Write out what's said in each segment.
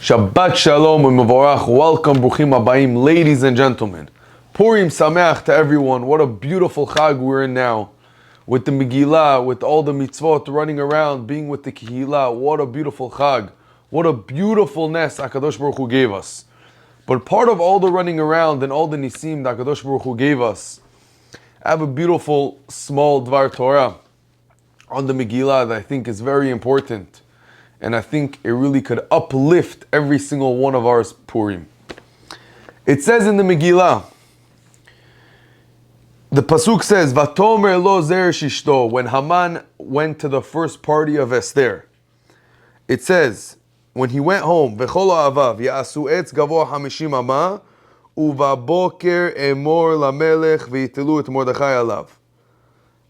Shabbat Shalom u'mevorach. Welcome, bruchim habayim, ladies and gentlemen. Purim Sameach to everyone. What a beautiful Chag we're in now. With the Megillah, with all the mitzvot running around, being with the Kehillah. What a beautiful Chag. What a beautiful Nes HaKadosh Baruch Hu gave us. But part of all the running around and all the Nisim that HaKadosh Baruch Hu gave us, I have a beautiful small Dvar Torah on the Megillah that I think is very important. And I think it really could uplift every single one of our Purim. It says in the Megillah, the Pasuk says, Vatomer lo zer shishto, when Haman went to the first party of Esther. It says, when he went home, V'chol ha'avav, ya'asu etz gavoa hamishim ama, uvaboker emor lamelech v'yitelu et Mordechai alav.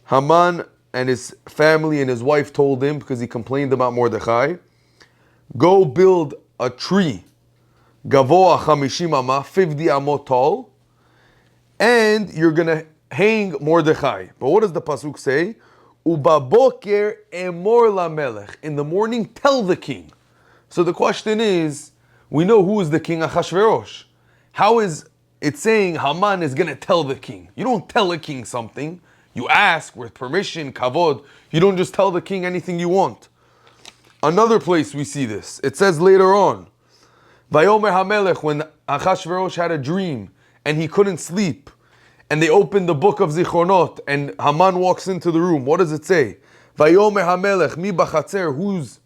Haman and his family and his wife told him, because he complained about Mordechai, go build a tree, gavoa chamishim ama, 50 amot tall, and you're going to hang Mordechai. But what does the pasuk say? Ubaboker emor lamelech. In the morning, tell the king. So the question is, we know who is the king, Achashverosh. How is it saying Haman is going to tell the king? You don't tell a king something. You ask with permission, kavod. You don't just tell the king anything you want. Another place we see this. It says later on, Vayomer HaMelech, when Achashverosh had a dream and he couldn't sleep, and they opened the book of Zichronot, and Haman walks into the room. What does it say? Vayomer HaMelech, mi bachatzer, who's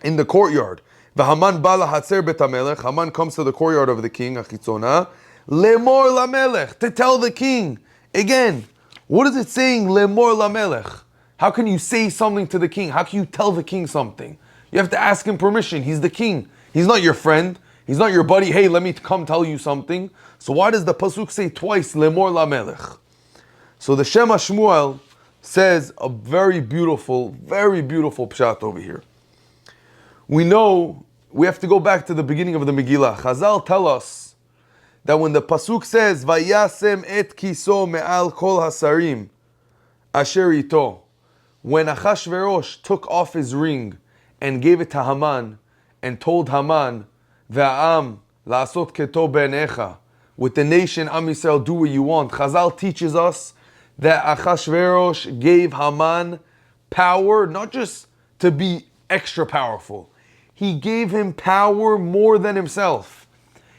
in the courtyard? Vahaman bala hatzer bet HaMelech, Haman comes to the courtyard of the king, Achitzona, lemor lamelech, to tell the king. Again, what is it saying, lemor lamelech? How can you say something to the king? How can you tell the king something? You have to ask him permission. He's the king. He's not your friend. He's not your buddy. Hey, let me come tell you something. So why does the pasuk say twice, lemor lamelech? So the Shema Shmuel says a very beautiful pshat over here. We know we have to go back to the beginning of the Megillah. Chazal tell us that when the pasuk says, Vayasem et kiso me'al kol hasarim asher ito, when Achashverosh took off his ring and gave it to Haman and told Haman, Ve'am la'asot keto be'necha, with the nation Am Yisrael, do what you want. Chazal teaches us that Achashverosh gave Haman power, not just to be extra powerful. He gave him power more than himself.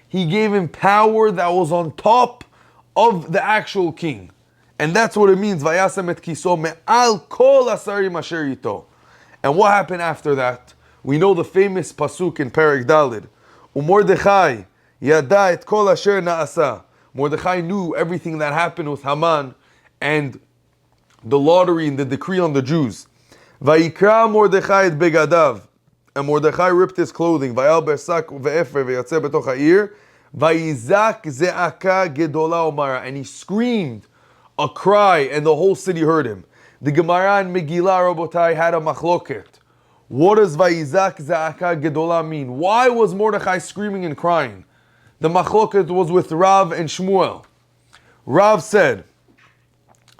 He gave him power that was on top of the actual king. And that's what it means, Vayasem et kiso me'al kol asarim asher ito. And what happened after that? We know the famous pasuk in Perek Dalid. Umordechai yada et kol asher na'asa. Mordechai knew everything that happened with Haman and the lottery and the decree on the Jews. Vayikra Mordechai et begadav. And Mordechai ripped his clothing. Vayal bersak ve'efer ve'yatzeh betoch ha'ir. Vayizak ze'aka gedola omara. And he screamed a cry, and the whole city heard him. The Gemara in Megillah, Rabotai, had a machloket. What does Vayizak Za'aka Gedola mean? Why was Mordechai screaming and crying? The machloket was with Rav and Shmuel. Rav said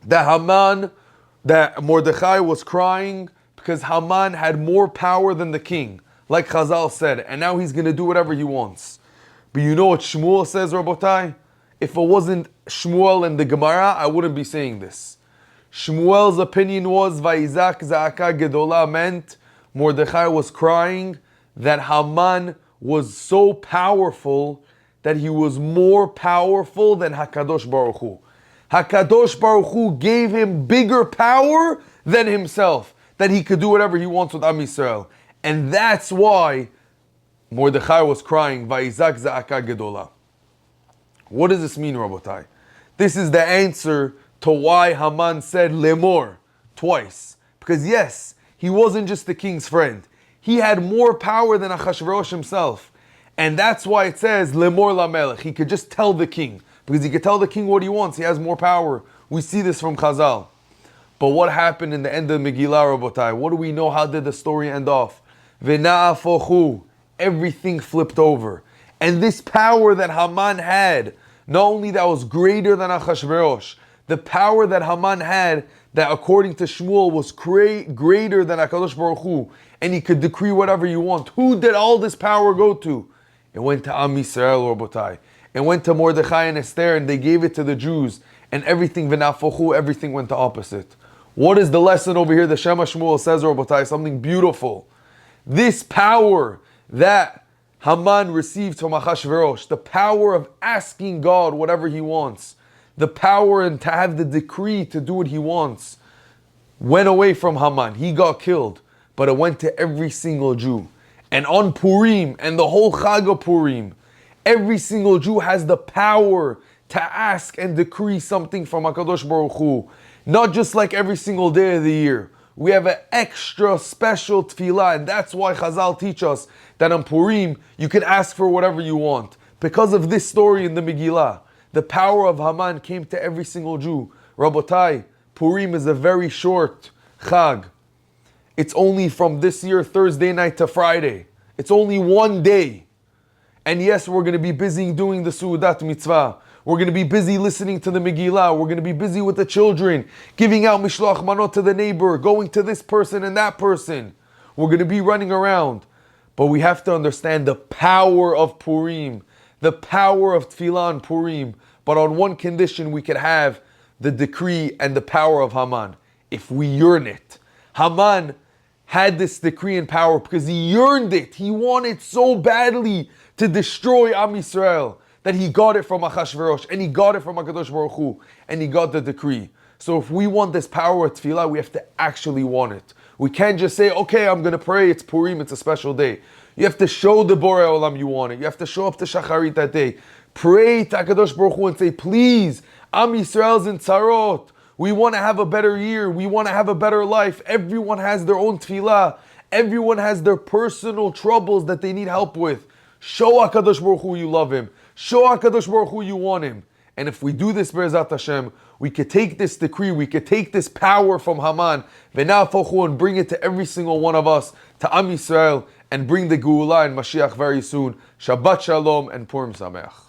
that Mordechai was crying because Haman had more power than the king, like Chazal said, and now he's going to do whatever he wants. But you know what Shmuel says, Rabotai? If it wasn't Shmuel and the Gemara, I wouldn't be saying this. Shmuel's opinion was Vayizak Za'aka Gedola meant Mordechai was crying that Haman was so powerful that he was more powerful than HaKadosh Baruch Hu. HaKadosh Baruch Hu gave him bigger power than himself, that he could do whatever he wants with Am Yisrael. And that's why Mordechai was crying Vayizak Za'aka Gedola. What does this mean, Rabotai? This is the answer to why Haman said lemor twice. Because yes, he wasn't just the king's friend. He had more power than Achashverosh himself. And that's why it says lemor lamelech. He could just tell the king. Because he could tell the king what he wants. He has more power. We see this from Chazal. But what happened in the end of Megillah, Rabotai? What do we know? How did the story end off? V'na'afochu. Everything flipped over. And this power that Haman had, not only that was greater than Achashverosh, the power that Haman had that according to Shmuel was greater than HaKadosh Baruch Hu, and he could decree whatever you want. Who did all this power go to? It went to Am Yisrael, Rabotai. It went to Mordechai and Esther, and they gave it to the Jews, and everything v'nafochu, everything went to opposite. What is the lesson over here? The Shema Shmuel says, Rabotai, something beautiful. This power that Haman received from Achashverosh, the power of asking God whatever he wants, the power and to have the decree to do what he wants, went away from Haman. He got killed, but it went to every single Jew. And on Purim and the whole Chag of Purim, every single Jew has the power to ask and decree something from HaKadosh Baruch Hu. Not just like every single day of the year. We have an extra special tefillah, and that's why Chazal teach us that on Purim, you can ask for whatever you want. Because of this story in the Megillah, the power of Haman came to every single Jew. Rabotai, Purim is a very short Chag. It's only from this year, Thursday night to Friday. It's only one day. And yes, we're going to be busy doing the Su'udat Mitzvah. We're going to be busy listening to the Megillah. We're going to be busy with the children, giving out Mishloach Manot to the neighbor, going to this person and that person. We're going to be running around. But we have to understand the power of Purim, the power of Tefillah on Purim. But on one condition, we can have the decree and the power of Haman, if we yearn it. Haman had this decree and power because he yearned it. He wanted so badly to destroy Am Yisrael that he got it from Achashverosh, and he got it from HaKadosh Baruch Hu, and he got the decree. So if we want this power of Tefillah, we have to actually want it. We can't just say, okay, I'm going to pray, it's Purim, it's a special day. You have to show the Borei Olam you want it. You have to show up to Shacharit that day. Pray to HaKadosh Baruch Hu and say, please, Am Yisrael's in tzarot. We want to have a better year. We want to have a better life. Everyone has their own tefillah. Everyone has their personal troubles that they need help with. Show HaKadosh Baruch Hu you love him. Show HaKadosh Baruch Hu you want him. And if we do this, Be'ezat Hashem, we could take this decree, we could take this power from Haman, and bring it to every single one of us, to Am Yisrael, and bring the Geula and Mashiach very soon. Shabbat Shalom and Purim Sameach.